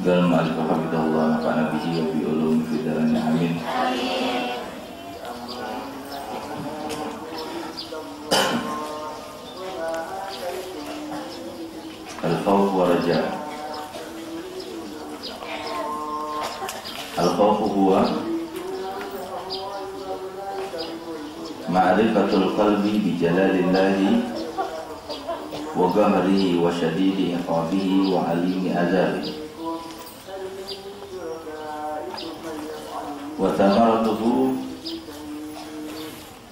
Dalam ma'rifah habibullah nafa'ana bihi wa bi ulumi fi darain amin. Al-khawf wa raja. Al-khawf huwa ma'rifatul qalbi bi jalalillahi wa qahrihi wa shadidi iqabihi wa alimi azabihi wa thamaratuhu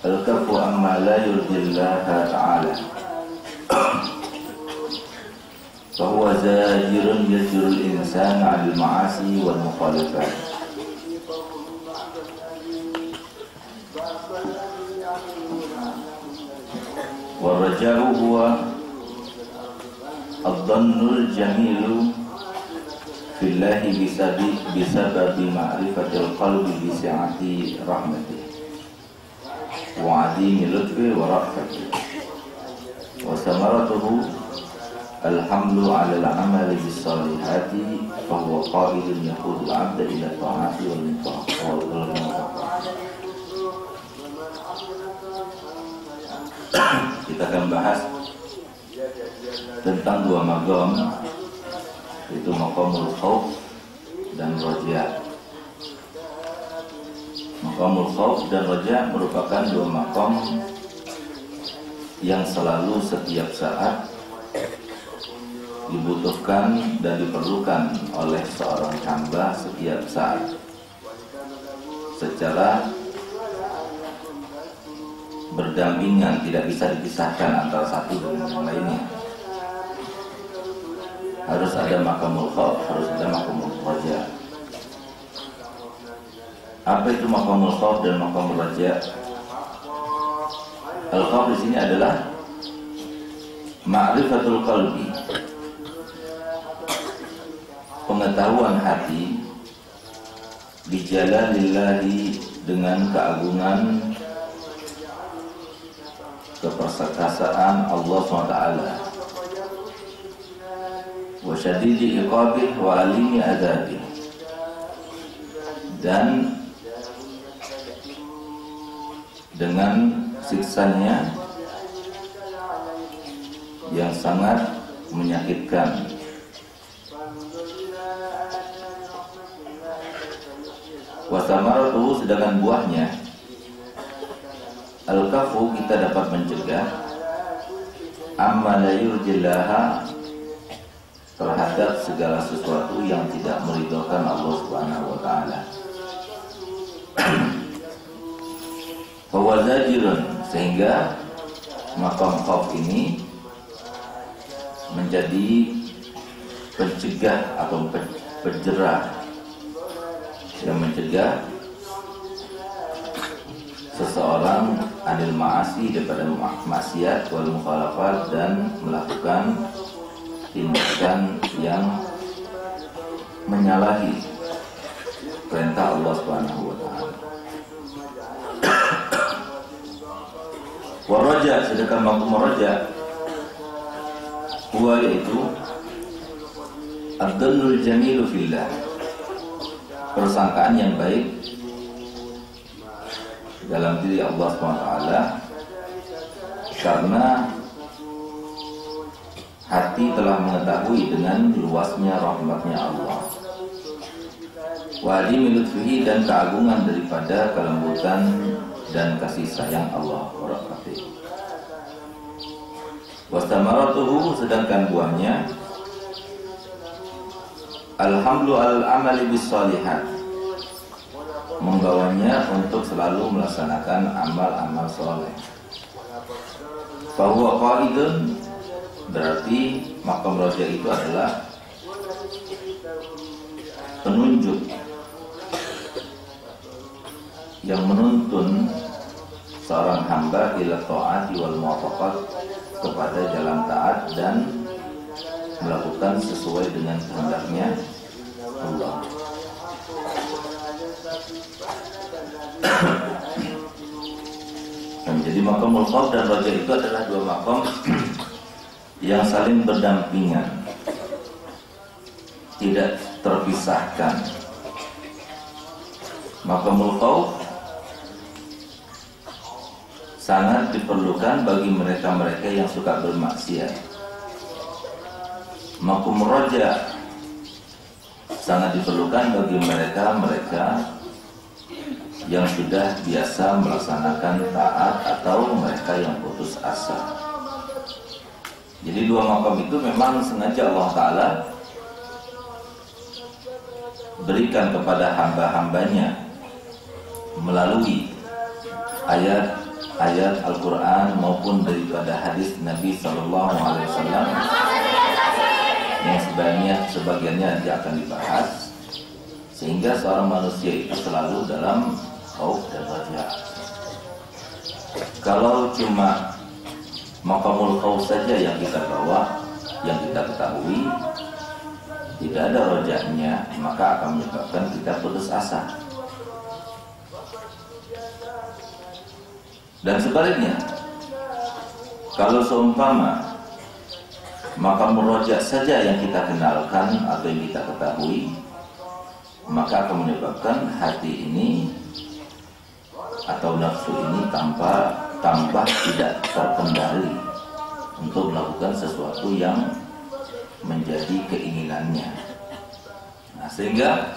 al-kaffu amma la yurdillaha ta'ala fa huwa zajirun yajrul insana 'anil ma'asi wal mukhalafat wa raja'u huwa ad-dhannul jamilu fillahi bisababi ma'rifatil qalbi bi si'ati rahmatih wa 'azimi lutfi wa ra'fatih wa samaratuhu alhamdu 'ala al-'amali bis salihati fa huwa qa'idun yaqudul 'abda ila ta'ati wal mutaqawwal. Kita akan bahas tentang dua maqam, yaitu maqamul khauf dan raja. Maqamul khauf dan raja merupakan dua maqam yang selalu setiap saat dibutuhkan dan diperlukan oleh seorang hamba setiap saat secara berdampingan, tidak bisa dipisahkan antara satu dengan yang lainnya. Harus ada maqamul khauf, harus ada maqamul raja. Apa itu maqamul khauf dan maqamul raja? Al-khauf di sini adalah ma'rifatul qalbi, pengetahuan hati, bijalalillahi, dengan keagungan keperkasaan Allah SWT, wa syadidi iqabih wa alimi azabih, dan dengan siksanya yang sangat menyakitkan. Wa samaratuhu, sedangkan buahnya al-kafu, kita dapat mencegah amma la yurdillaha, terhadap segala sesuatu yang tidak meridhokan Allah Subhanahu wa taala. Fa zajirun, sehingga maqam khauf ini menjadi pencegah atau penjerah yang mencegah seseorang anil ma'asi, daripada maksiat, wal mukhalafat, dan melakukan tindakan yang menyalahi perintah Allah Subhanahu wa taala. Wa raja, sedangkan maqam raja huwa, yaitu ad-dhannul jamilu fillah, persangkaan yang baik dalam diri Allah SWT, karena hati telah mengetahui dengan luasnya rahmatnya Allah, wa adimi lutfihi, dan keagungan daripada kelembutan dan kasih sayang Allah wabarakatuh. Wa samaratuhu, sedangkan buahnya alhamdu al-amali bis salihat, menggawanya untuk selalu melaksanakan amal-amal soleh. Fahuwa qaidun, berarti maqam raja itu adalah penunjuk yang menuntun seorang hamba ila ta'ati wal muwafaqat, kepada jalan taat dan melakukan sesuai dengan kehendaknya Allah. Jadi maqamul khauf dan raja itu adalah dua maqam yang saling berdampingan, tidak terpisahkan. Maqamul khauf sangat diperlukan bagi mereka-mereka yang suka bermaksiat. Maqamul raja sangat diperlukan bagi mereka-mereka yang sudah biasa melaksanakan taat atau mereka yang putus asa. Jadi dua makam itu memang sengaja Allah Ta'ala berikan kepada hamba-hambanya melalui ayat-ayat Al-Quran maupun daripada hadis Nabi SAW yang sebagiannya nanti akan dibahas, sehingga seorang manusia itu selalu dalam khauf dan raja. Kalau cuma maqamul khauf saja yang kita bawa, yang kita ketahui, tidak ada rojanya, maka akan menyebabkan kita putus asa. Dan sebaliknya, kalau seumpama maqamul raja saja yang kita kenalkan atau yang kita ketahui, maka akan menyebabkan hati ini atau nafsu ini tambah tidak terkendali untuk melakukan sesuatu yang menjadi keinginannya. Nah, sehingga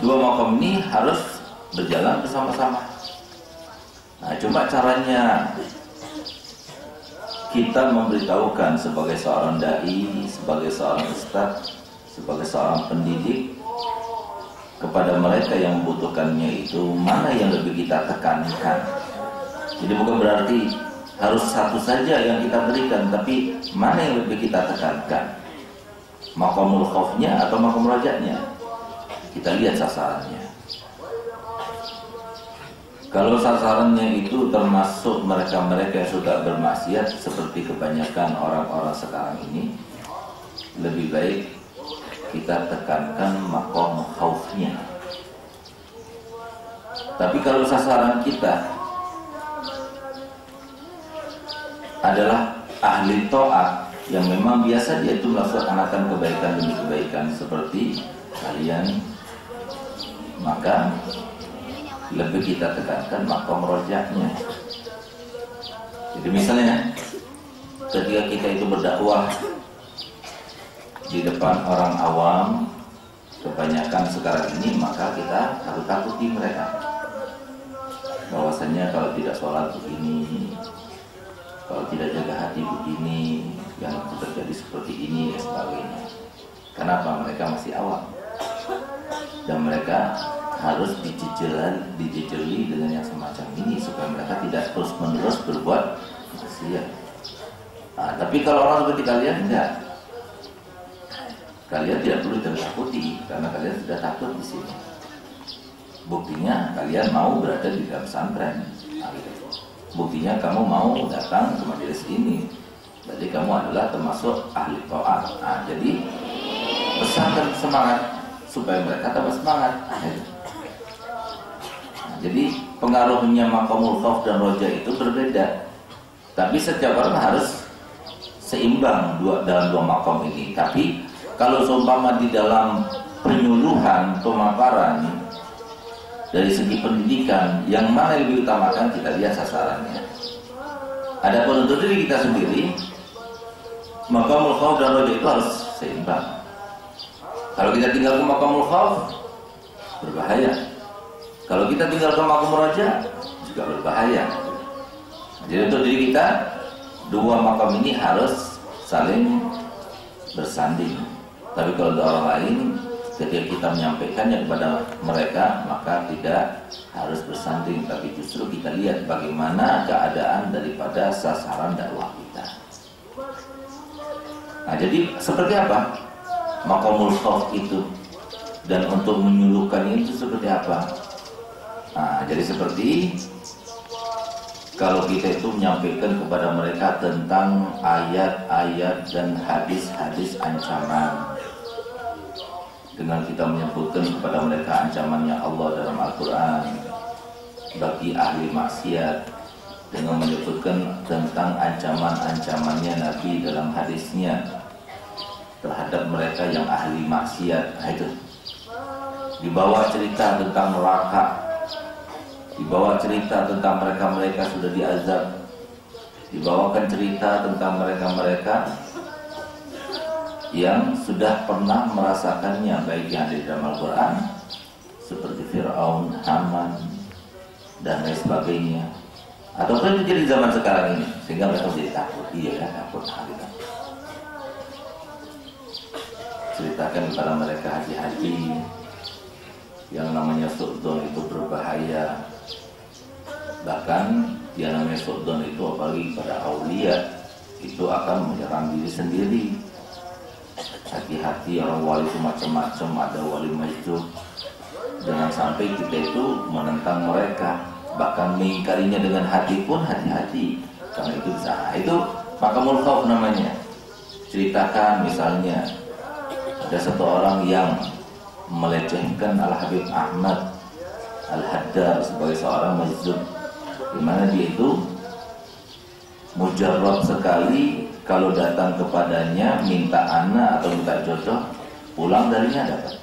dua makam ini harus berjalan bersama-sama. Nah, cuma caranya kita memberitahukan sebagai seorang dai, sebagai seorang ustaz, sebagai seorang pendidik kepada mereka yang membutuhkannya itu mana yang lebih kita tekankan. Jadi bukan berarti harus satu saja yang kita berikan, tapi mana yang lebih kita tekankan, maqamul khaufnya atau maqamul rajanya. Kita lihat sasarannya. Kalau sasarannya itu termasuk mereka-mereka yang suka bermaksiat seperti kebanyakan orang-orang sekarang ini, lebih baik kita tekankan maqam khaufnya. Tapi kalau sasaran kita adalah ahli ta'at yang memang biasa dia itu melaksanakan kebaikan demi kebaikan seperti kalian, maka lebih kita tekankan maqam rojahnya. Jadi misalnya ketika kita itu berdakwah di depan orang awam, kebanyakan sekarang ini, maka kita harus takuti mereka bahwasanya kalau tidak sholat begini, kalau tidak jaga hati begini, yang terjadi seperti ini dan sebagainya. Kenapa? Mereka masih awam dan mereka harus dijejeli dengan yang semacam ini supaya mereka tidak terus-menerus berbuat maksiat. Nah, tapi kalau orang seperti kalian enggak. Kalian tidak perlu ditakuti karena kalian sudah takut di sini. Buktinya kalian mau berada di dalam pesantren. Buktinya kamu mau datang ke majelis ini. Jadi kamu adalah termasuk ahli ta'at. Nah, jadi pesankan semangat supaya mereka tambah semangat. Nah, jadi pengaruhnya maqamul khauf dan roja itu berbeda. Tapi setiap orang harus seimbang dalam dua maqam ini. Tapi kalau seumpama di dalam penyuluhan, pemaparan dari segi pendidikan, yang mana yang lebih utamakan, kita lihat sasarannya. Adapun untuk diri kita sendiri, maqamul khauf dan roja itu harus seimbang. Kalau kita tinggal ke maqamul khauf, berbahaya. Kalau kita tinggal ke maqamul roja, juga berbahaya. Jadi untuk diri kita, dua maqam ini harus saling bersanding. Tapi kalau ada orang lain, ketika kita menyampaikannya kepada mereka, maka tidak harus bersanding, tapi justru kita lihat bagaimana keadaan daripada sasaran dakwah kita. Nah, jadi seperti apa maqamul khauf itu, dan untuk menyuluhkannya itu seperti apa? Nah, jadi seperti kalau kita itu menyampaikan kepada mereka tentang ayat-ayat dan hadis-hadis ancaman, dengan kita menyebutkan kepada mereka ancamannya Allah dalam Al-Quran bagi ahli maksiat, dengan menyebutkan tentang ancaman-ancamannya Nabi dalam hadisnya terhadap mereka yang ahli maksiat. Nah, itu dibawa cerita tentang neraka, dibawa cerita tentang mereka-mereka sudah diazab, dibawakan cerita tentang mereka-mereka yang sudah pernah merasakannya, baik yang ada di dalam Al-Quran seperti Fir'aun, Haman, dan lain sebagainya, ataupun itu jadi zaman sekarang ini, sehingga mereka jadi takut. Iya kan, takut gitu. Ceritakan kepada mereka hati-hati, yang namanya su'don itu berbahaya. Bahkan yang namanya su'don itu apalagi pada aulia itu akan menyerang diri sendiri. Hati-hati, orang wali itu macam-macam, ada wali majdzub. Jangan sampai kita itu menentang mereka, bahkan mengingkarinya dengan hati pun hati-hati, karena itu bisa. Itu makamul khauf namanya. Ceritakan misalnya ada satu orang yang melecehkan Al-Habib Ahmad Al-Haddad sebagai seorang majdzub, di mana dia itu mujarrab sekali, kalau datang kepadanya minta anak atau minta jodoh, pulang darinya dapat.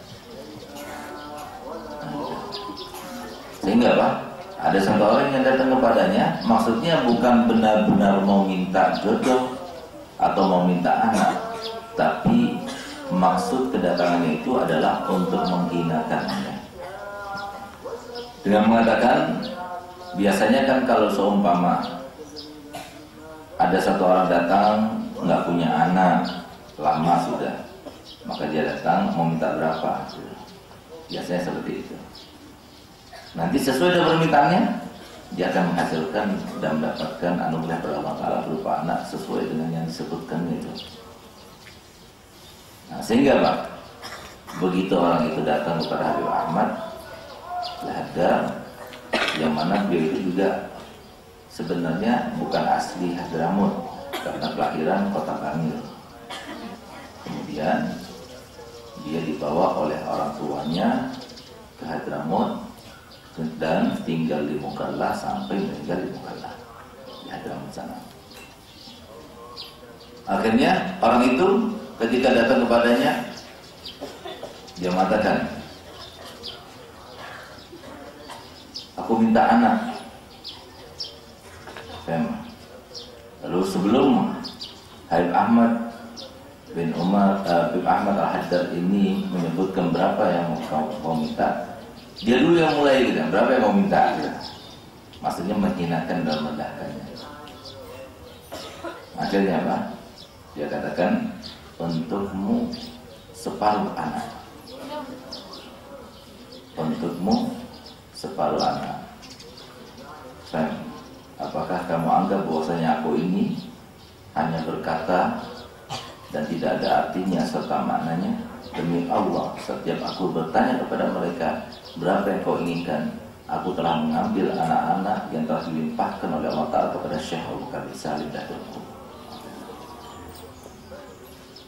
Sehingga Pak, ada satu orang yang datang kepadanya, maksudnya bukan benar-benar mau minta jodoh atau mau minta anak, tapi maksud kedatangannya itu adalah untuk menghinakannya. Dengan mengatakan, biasanya kan kalau seumpama ada satu orang datang nggak punya anak, lama sudah, maka dia datang mau minta berapa? Biasanya seperti itu. Nanti sesuai dengan permintaannya, dia akan menghasilkan dan mendapatkan anugerah dari Allah Ta'ala berupa anak sesuai dengan yang disebutkan itu. Nah, sehingga Pak, begitu orang itu datang kepada Habib Ahmad Al-Haddad, yang mana beliau itu juga sebenarnya bukan asli Hadramut, karena kelahiran kota Bangil. Kemudian dia dibawa oleh orang tuanya ke Hadramut dan tinggal di Mukallah sampai meninggal di Mukallah, di Hadramut sana. Akhirnya orang itu ketika datang kepadanya, dia mengatakan, aku minta anak. Lalu sebelum Habib Ahmad bin Umar, Habib Ahmad Al-Haddad ini menyebutkan berapa yang mau minta, dia dulu yang mulai gitu, berapa yang mau minta gitu. Maksudnya menghinakan dan merendahkannya. Akhirnya apa? Dia katakan, untukmu separuh anak, untukmu separuh anak. Apakah kamu anggap bahwasanya aku ini hanya berkata dan tidak ada artinya serta maknanya? Demi Allah, setiap aku bertanya kepada mereka, berapa yang kau inginkan, aku telah mengambil anak-anak yang telah dilimpahkan oleh Allah Ta'ala kepada Syekh Abu Bakar Salim Datuk.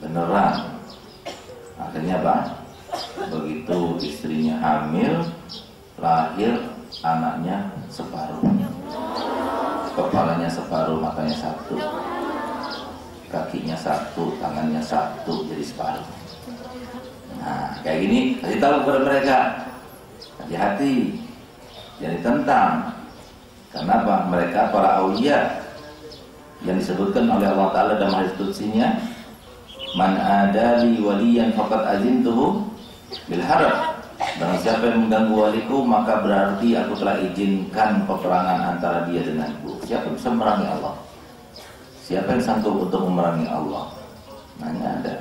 Beneran. Akhirnya Pak, begitu istrinya hamil, lahir anaknya separuh, kepalanya separuh, matanya satu, kakinya satu, tangannya satu, jadi separuh. Nah, kayak gini kasih tahu kepada mereka, hati-hati, jangan ditentang. Kenapa? Mereka para aulia yang disebutkan oleh Allah Ta'ala dalam hadis qudsinya, man adali waliyan faqad azintuhu bil harb. Dan siapa yang mengganggu waliku, maka berarti aku telah izinkan peperangan antara dia denganku. Siapa yang bisa memerangi Allah? Siapa yang sanggup untuk memerangi Allah? Nah, ini ada.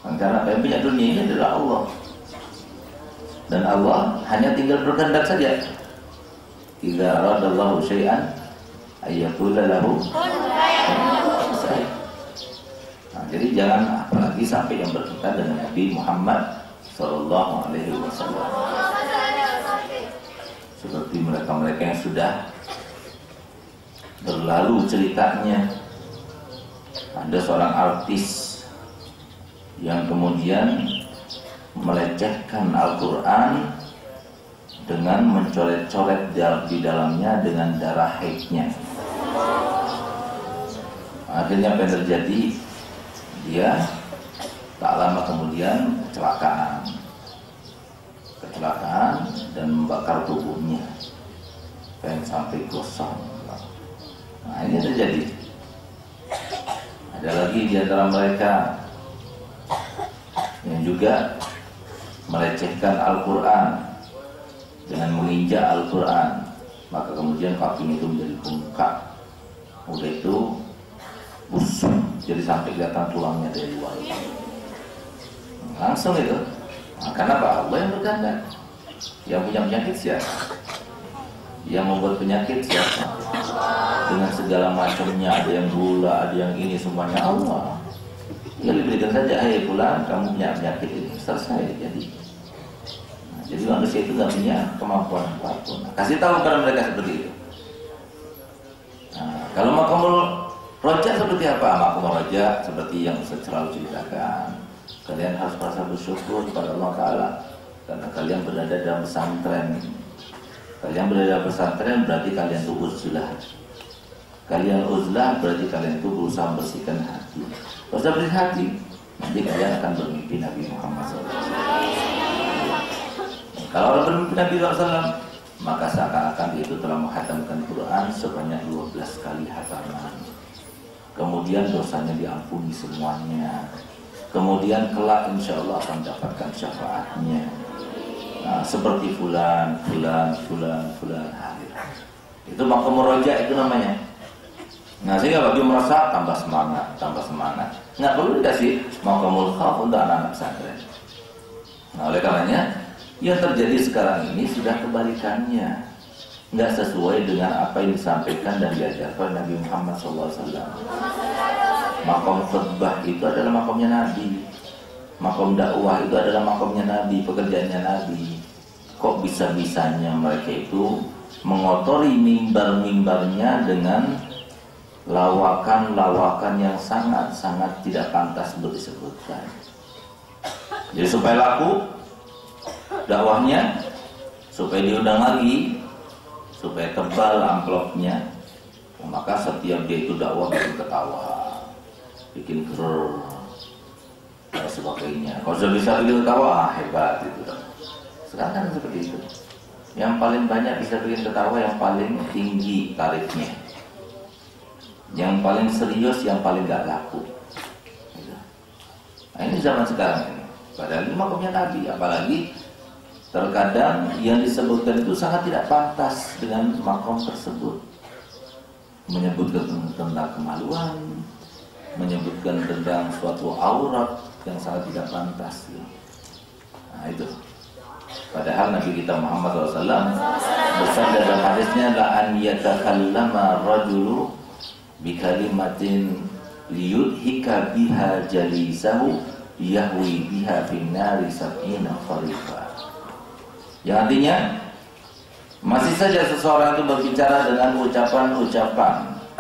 Karena yang punya dunia ini adalah Allah. Dan Allah hanya tinggal berkehendak saja. Idza aradallahu syai'an ayyaqula lahu kun fayakun. Nah, jadi jangan apalagi sampai yang berkaitan dengan Nabi Muhammad Sallallahu Alaihi Wasallam. Seperti mereka-mereka yang sudah berlalu ceritanya. Ada seorang artis yang kemudian melecehkan Al-Quran dengan mencoret-coret di dalamnya dengan darah haidnya. Akhirnya apa yang terjadi? Dia tak lama kemudian kecelakaan. kecelakaan dan membakar tubuhnya, pengen sampai gosong. Nah ini terjadi. Ada lagi di antara mereka yang juga melecehkan Al-Quran dengan menginjak Al-Quran, maka kemudian kakinya itu menjadi bengkak, udah itu busuk, jadi sampai kelihatan tulangnya dari luar. Langsung itu. Nah, kenapa? Allah yang berkehendak. Yang punya penyakit siapa? Yang membuat penyakit siapa? Dengan segala macamnya, ada yang gula, ada yang ini, semuanya Allah. Ya diberikan saja, hai fulan, kamu punya penyakit ini, selesai jadi. Nah, jadi manusia itu nggak punya kemampuan apapun. Kasih tahu kepada mereka seperti itu. Nah, kalau makamul rojak seperti apa? Makamul rojak seperti yang saya selalu ceritakan. Kalian harus merasa bersyukur kepada Allah Ta'ala karena kalian berada dalam pesantren. Kalian berada dalam pesantren berarti kalian itu uzlah. Kalian uzlah berarti kalian itu berusaha membersihkan hati. Berusaha bersih hati, nanti kalian akan bermimpi Nabi Muhammad SAW. Kalau orang bermimpi Nabi SAW, maka seakan-akan dia itu telah menghatamkan Quran sebanyak 12 kali hataman. Kemudian dosanya diampuni semuanya. Kemudian kelak insya Allah akan mendapatkan syafaatnya. Nah, seperti fulan. Itu makamul rojak itu namanya. Nah, sehingga bagi merasa tambah semangat. Nggak perlu dikasih makamul khauf untuk anak-anak pesantren. Nah, oleh karenanya yang terjadi sekarang ini sudah kebalikannya, nggak sesuai dengan apa yang disampaikan dan diajarkan Nabi Muhammad SAW. Makom khutbah itu adalah makomnya Nabi. Makom dakwah itu adalah makomnya Nabi, pekerjaannya Nabi. Kok bisa-bisanya mereka itu mengotori mimbar-mimbarnya dengan lawakan-lawakan yang sangat-sangat tidak pantas untuk disebutkan. Jadi supaya laku dakwahnya, supaya diundang lagi, supaya tebal amplopnya, maka setiap dia itu dakwah bikin ketawa, bikin gerr dan sebagainya. Kalau sudah bisa bikin ketawa, hebat itu. Sekarang kan seperti itu. Yang paling banyak bisa bikin ketawa yang paling tinggi tarifnya, yang paling serius, yang paling gak laku. Nah ini zaman sekarang ini. Padahal ini makamnya Nabi. Apalagi terkadang yang disebutkan itu sangat tidak pantas dengan makom tersebut. Menyebutkan tentang kemaluan, menyebutkan tentang suatu aurat yang sangat tidak pantas. Nah itu. Padahal Nabi kita Muhammad SAW bersabda dalam hadisnya, la an yatakallama rajulu bikalimatin liyudhika biha jalisahu yahwi biha finnari sab'ina kharifa. Yang artinya, masih saja seseorang itu berbicara dengan ucapan-ucapan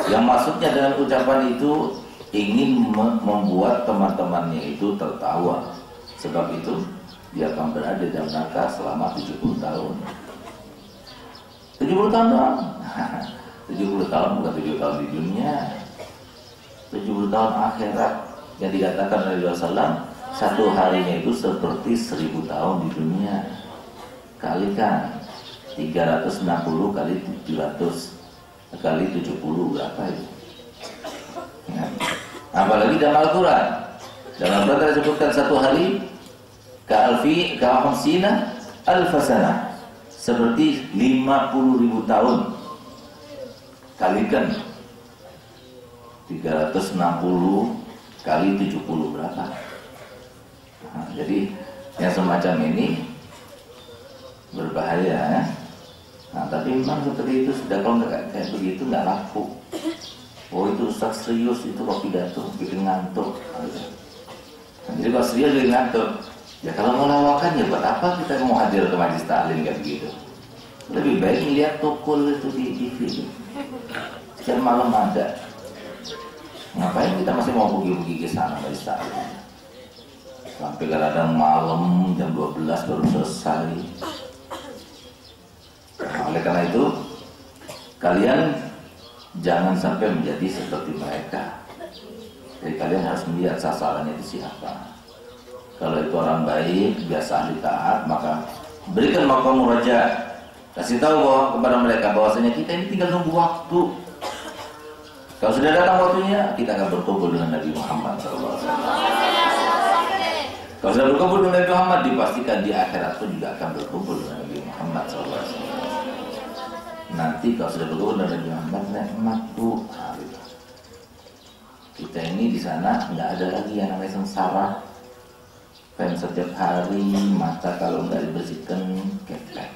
yang maksudnya dengan ucapan itu ingin membuat teman-temannya itu tertawa. Sebab itu dia akan berada dalam neraka selama 70 tahun. 70 tahun doang. 70 tahun bukan 70 tahun di dunia, 70 tahun akhirat. Yang dikatakan oleh Rasulullah, satu harinya itu seperti 1000 tahun di dunia. Kalikan 360 kali 700 kali 70 berapa itu? Ya. Apalagi dalam Al-Quran. Dalam Al-Quran disebutkan satu hari ka'amsina alfasana, seperti 50.000 tahun. Kalikan 360 kali 70 berapa? Nah, jadi yang semacam ini berbahaya ya. Nah, tapi memang seperti itu sudah, kalau nggak kayak begitu nggak laku. Oh itu Ustaz serius itu kok pidato bikin ngantuk. Nah, jadi kalau serius bikin ngantuk, ya kalau mau lawakan ya buat apa kita mau hadir ke majlis taklim kayak begitu? Lebih baik lihat tukul itu di TV itu. Setiap malam ada. Ngapain kita masih mau pergi-pergi ke sana majlis taklim? Sampai kadang malam jam 12 baru selesai. Nah, oleh karena itu kalian jangan sampai menjadi seperti mereka. Jadi kalian harus melihat sasarannya itu siapa. Kalau itu orang baik, biasa ahli taat, maka Berikan maqam raja. Kasih tahu bahwa kepada mereka bahwasanya kita ini tinggal nunggu waktu. Kalau sudah datang waktunya, kita akan berkumpul dengan Nabi Muhammad SAW. Kalau sudah berkumpul dengan Nabi Muhammad, dipastikan di akhirat pun juga akan berkumpul dengan Nabi Muhammad SAW. Nanti kalau sudah berkumpul dengan Nabi Muhammad, nikmat bu. Nah, gitu. Kita ini di sana nggak ada lagi yang namanya sengsara. Setiap hari mata kalau nggak dibersihkan kepek.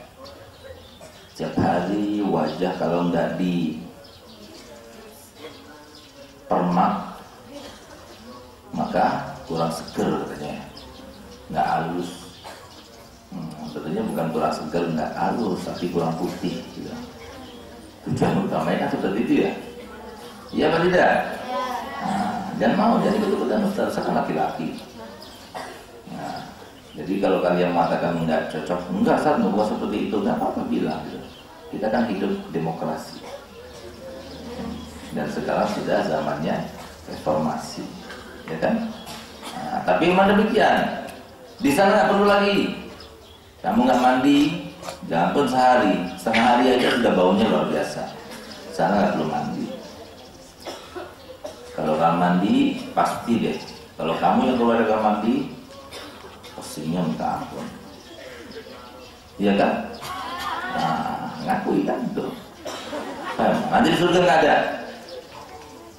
Setiap hari wajah kalau nggak di permak maka kurang seger katanya, nggak halus. Sebetulnya bukan kurang seger, nggak halus, tapi kurang putih. Gitu. Tujuan utamanya seperti itu ya. Iya apa tidak? Nah, jangan mau jadi betul-betul Ustaz, saya kan laki-laki. Jadi kalau kalian mengatakan enggak cocok, enggak saat membuat seperti itu, enggak apa-apa bilang gitu. Kita kan hidup demokrasi. Dan sekarang sudah zamannya reformasi, ya kan? Nah, tapi memang demikian. Di sana nggak perlu lagi. Kamu nggak mandi, jangan pun sehari, setengah hari aja sudah baunya luar biasa. Sana nggak perlu mandi. Kalau kamu mandi, pasti deh. Kalau kamu yang keluar dari mandi, posisinya minta ampun, iya kan? Nah, ngakui kan tuh. Nanti di surga nggak ada,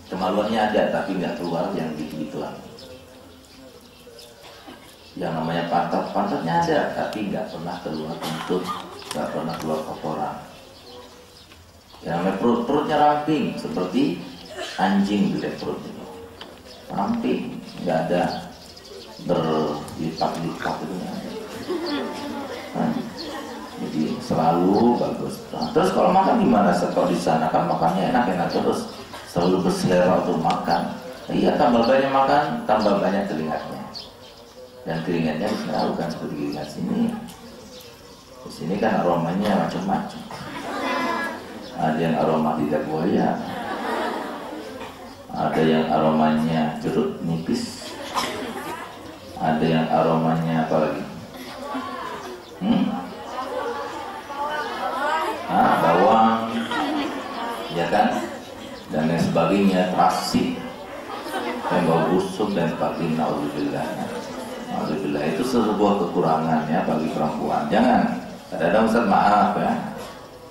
kemaluannya ada tapi nggak keluar yang gitu-gituan. Yang namanya pantatnya ada tapi nggak pernah keluar kentut, nggak pernah keluar kotoran. Yang namanya perutnya ramping seperti anjing gitu perutnya, ramping, nggak ada berlipat-lipat itu jadi selalu bagus. Nah, terus kalau makan gimana? Kalau di sana kan makannya enak-enak terus, selalu berselera untuk makan. Iya, tambah banyak makan, tambah banyak keringatnya. Dan keringatnya di sana bukan seperti keringat sini. Di sini kan aromanya macam-macam. Ada yang aroma lidah buaya, ada yang aromanya jeruk nipis, ada yang aromanya apa lagi? Bawang, ya kan? Dan lain sebagainya, terasi, yang bau busuk dan sebagainya. Alhamdulillah itu sebuah kekurangan ya bagi perempuan. Jangan kadang-kadang Ustaz maaf ya,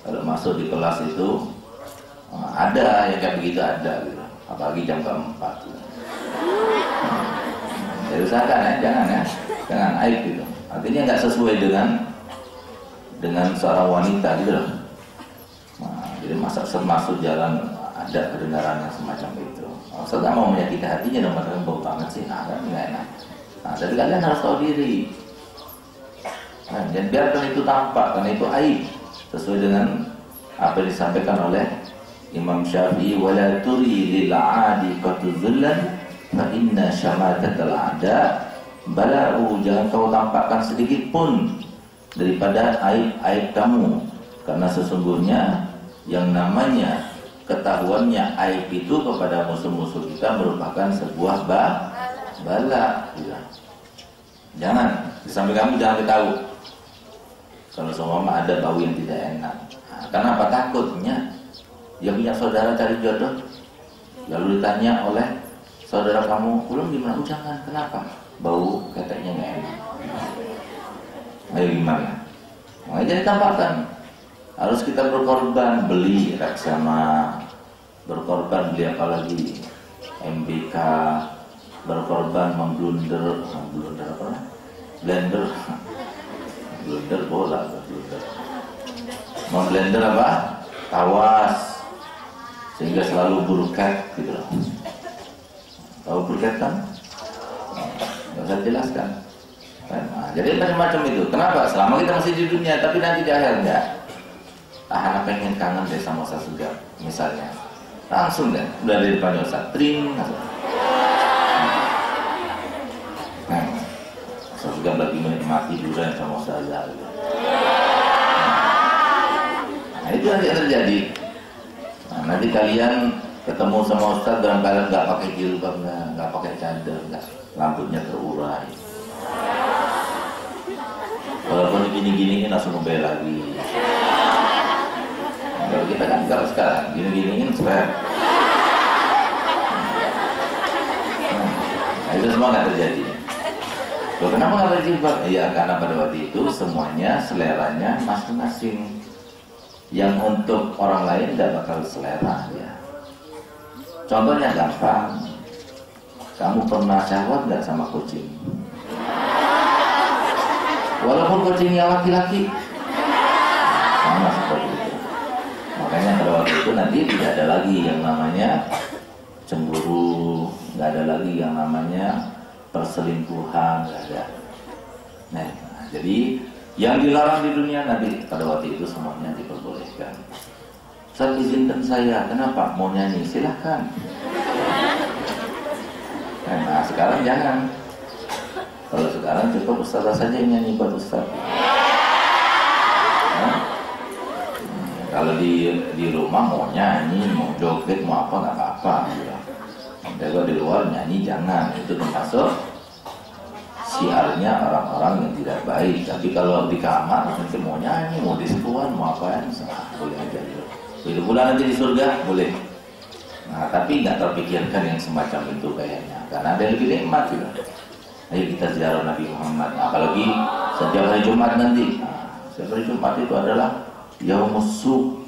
kalau masuk di kelas itu ada yang kayak begitu ada gitu. Apalagi jam keempat gitu. Jadi usahakan ya, jangan aib gitu. Artinya nggak sesuai dengan seorang wanita gitu loh. Nah, jadi masa masuk jalan ada kedengaran yang semacam itu. Saya nggak mau menyakiti hatinya dong, mengatakan bau banget sih, kan nggak enak. Nah, jadi kalian harus tahu diri. Nah, dan biarkan itu tampak, karena itu aib sesuai dengan apa yang disampaikan oleh Imam Syafi'i, wala turi lil 'adi qatuzullan fa inna syamatatal 'ada bala'u. Jangan kau tampakkan sedikit pun daripada aib-aib kamu, karena sesungguhnya yang namanya ketahuannya aib itu kepada musuh-musuh kita merupakan sebuah bala. Jangan sampai kamu jangan tahu kalau seumpama ada bau yang tidak enak. Nah, karena apa? Takutnya dia punya saudara cari jodoh, lalu ditanya oleh saudara kamu, belum gimana? Jangan, kenapa? Bau keteknya nggak enak. Ayo gimana? Nah, jadi tampakkan. Harus kita berkorban, beli Rexona, berkorban beli apa lagi? MBK, berkorban memblunder apa? Blender bola, blender. Memblender apa? Tawas, sehingga selalu burkat gitu loh. Tahu burkat kan? Nggak usah jelaskan. Nah, jadi macam-macam itu. Kenapa? Selama kita masih di dunia, tapi nanti di akhir enggak. Anak pengen kangen deh sama Ustaz Sugap, misalnya. Langsung deh, udah di depan Ustaz, tring. Nah, Ustaz Sugap lagi menikmati durian sama Ustaz Azhar. Nah, itu nanti akan terjadi. Nah, nanti kalian ketemu sama Ustaz dalam keadaan nggak pakai jilbab, nggak pakai cadar, nggak, rambutnya terurai. Walaupun gini-giniin langsung kembali lagi. Kalau kita kan kalau sekarang gini-giniin swear. Nah, itu semua nggak terjadi. Loh, kenapa nggak berjilbab? Iya, karena pada waktu itu semuanya seleranya masing-masing. Yang untuk orang lain tidak bakal selera ya. Contohnya gampang. Kamu pernah syahwat nggak sama kucing? Walaupun kucingnya laki-laki, sama seperti itu. Makanya pada waktu itu nanti tidak ada lagi yang namanya cemburu, nggak ada lagi yang namanya perselingkuhan, nggak ada. Nah, jadi yang dilarang di dunia nanti pada waktu itu semuanya diperbolehkan. Ustaz, izinkan saya, kenapa? Mau nyanyi, silahkan. Nah, sekarang jangan. Kalau sekarang cukup Ustaz saja yang nyanyi buat Ustaz. Nah, kalau di rumah mau nyanyi, mau joget, mau apa nggak apa-apa. Ya. Kalau di luar nyanyi jangan, itu termasuk siarnya orang-orang yang tidak baik. Tapi kalau di kamar mungkin mau nyanyi, mau diskuan, mau apa, boleh aja. Itu pula nanti di surga boleh. Nah, tapi nggak terpikirkan yang semacam itu kayaknya, karena ada yang lebih nikmat juga. Ayo kita ziarah Nabi Muhammad. Nah, apalagi setiap hari Jumat nanti. Nah, setiap hari Jumat itu adalah Yaumus Suq,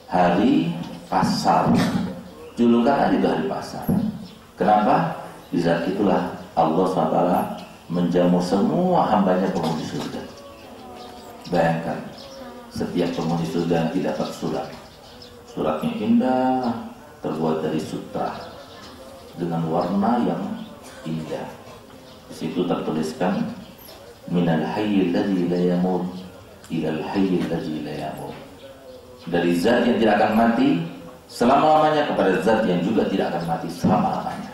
hari pasar. Julukan aja itu hari pasar. Kenapa? Di saat itulah Allah SWT menjamu semua hambanya penghuni surga. Bayangkan, setiap penghuni surga yang tidak dapat surat. Suratnya indah, terbuat dari sutra dengan warna yang indah. Di situ tertuliskan minal hayyil ladzi la yamut ilal hayyil ladzi la yamut. Dari zat yang tidak akan mati selama-lamanya kepada zat yang juga tidak akan mati selama-lamanya.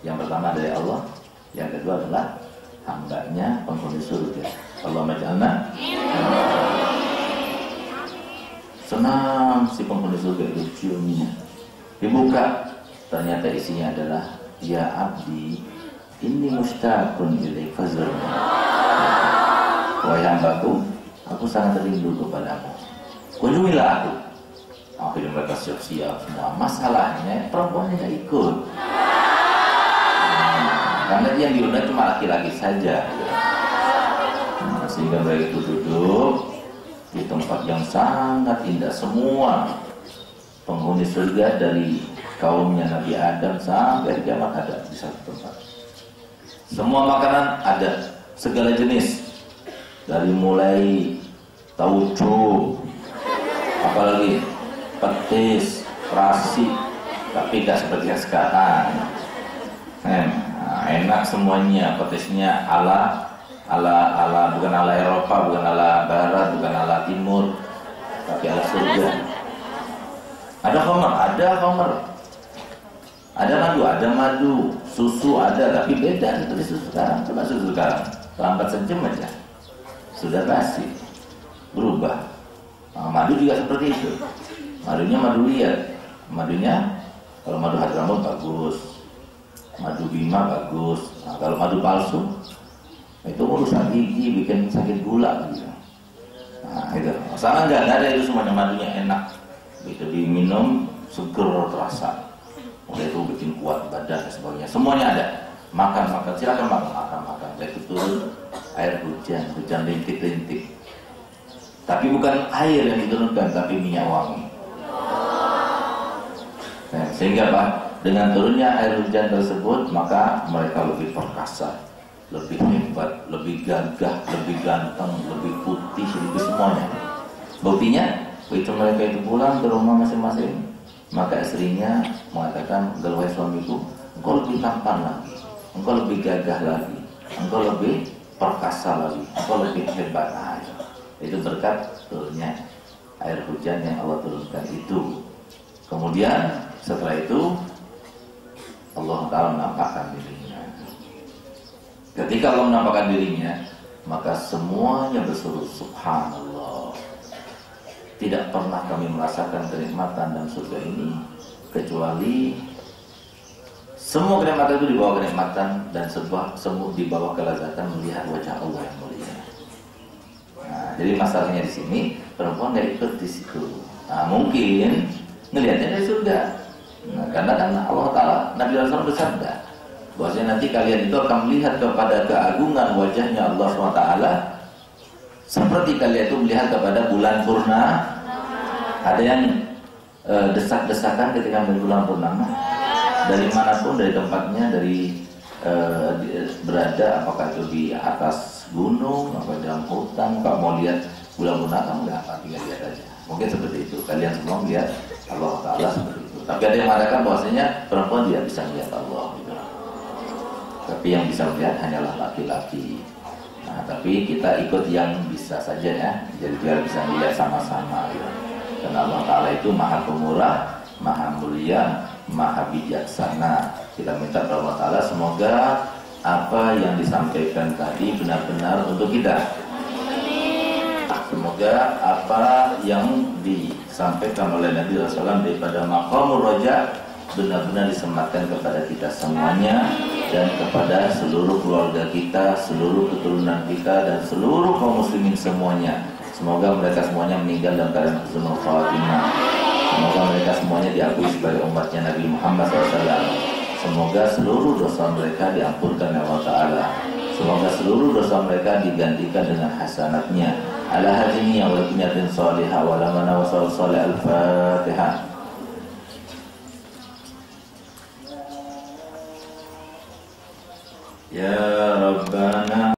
Yang pertama dari Allah, yang kedua adalah hambanya penghuni surga. Allahumma ja'alna. Senang si penghuni surga itu ciumnya. Dibuka, ternyata isinya adalah ya abdi inni mustaqun ilaik fazurni. Wahai hambaku, aku sangat rindu kepadamu, kunjungilah aku. Akhirnya mereka siap-siap semua. Masalahnya perempuannya tidak ikut. Karena dia yang diundang cuma laki-laki saja. Nah, sehingga mereka itu duduk di tempat yang sangat indah. Semua penghuni surga dari kaumnya Nabi Adam sampai kiamat ada di satu tempat. Semua makanan ada, segala jenis, dari mulai tauco, apalagi petis, terasi, tapi tidak seperti yang sekarang. Enak semuanya, petisnya ala bukan ala Eropa, bukan ala Barat, bukan ala Timur, tapi ala surga. Ada khamar, ada madu, susu ada, tapi beda seperti susu sekarang. Coba susu sekarang, lambat sejam aja sudah basi, berubah. Nah, madu juga seperti itu. Madunya madu liat, madunya kalau madu Hadramut bagus, madu Bima bagus. Nah, kalau madu palsu itu urusan gigi, bikin sakit gula gitu. Nah, itu masalah nggak ada, itu semuanya madunya enak, itu diminum seger terasa, udah itu bikin kuat badan dan sebagainya. Semuanya ada. Makan, silakan makan. Itu turun air hujan rintik-rintik. Tapi bukan air yang diturunkan, tapi minyak wangi. Nah, sehingga Pak, dengan turunnya air hujan tersebut, maka mereka lebih perkasa, lebih hebat, lebih gagah, lebih ganteng, lebih putih, lebih semuanya. Buktinya, begitu mereka itu pulang ke rumah masing-masing, maka istrinya mengatakan, "Wahai suamiku, engkau lebih tampan lagi, engkau lebih gagah lagi, engkau lebih perkasa lagi, engkau lebih hebat." Nah, itu berkat turunnya air hujan yang Allah turunkan itu. Kemudian setelah itu Allah Ta'ala menampakkan dirinya. Ketika Allah menampakkan dirinya, maka semuanya berseru subhanallah. Tidak pernah kami merasakan kenikmatan dan surga ini kecuali semua kenikmatan itu dibawa kenikmatan dan semua dibawa kelezatan melihat wajah Allah yang mulia. jadi masalahnya di sini perempuan nggak ikut di situ. Nah, mungkin ngelihatnya dari surga. Nah, karena kan Allah Ta'ala, Nabi Rasulullah bersabda bahwasanya nanti kalian itu akan melihat kepada keagungan wajahnya Allah SWT seperti kalian itu melihat kepada bulan purnama. Ada yang desak-desakan ketika melihat bulan purnama? Dari manapun, dari tempatnya, berada, apakah itu di atas gunung, apa di dalam hutan, kalau mau lihat bulan purnama nggak apa, tinggal lihat aja. Mungkin seperti itu. Kalian semua melihat Allah Ta'ala seperti itu. Tapi ada yang mengatakan bahwasanya perempuan tidak bisa melihat Allah. Gitu. Tapi yang bisa melihat hanyalah laki-laki. Nah, tapi kita ikut yang bisa saja ya. Jadi biar bisa melihat sama-sama. Gitu. Karena Allah Ta'ala itu Maha Pemurah, Maha Mulia, Maha Bijaksana. Kita minta kepada Allah Ta'ala semoga apa yang disampaikan tadi benar-benar untuk kita. Semoga apa yang disampaikan oleh Nabi Rasulullah daripada maqamur raja benar-benar disematkan kepada kita semuanya dan kepada seluruh keluarga kita, seluruh keturunan kita dan seluruh kaum muslimin semuanya. Semoga mereka semuanya meninggal dalam keadaan husnul khatimah. Semoga mereka semuanya diakui sebagai umatnya Nabi Muhammad SAW. Semoga seluruh dosa mereka diampunkan oleh Allah Ta'ala. Semoga seluruh dosa mereka digantikan dengan hasanatnya. Ala hadiniya wa binyatin salihah wa lamana wa salih al-fatihah. Ya Rabbana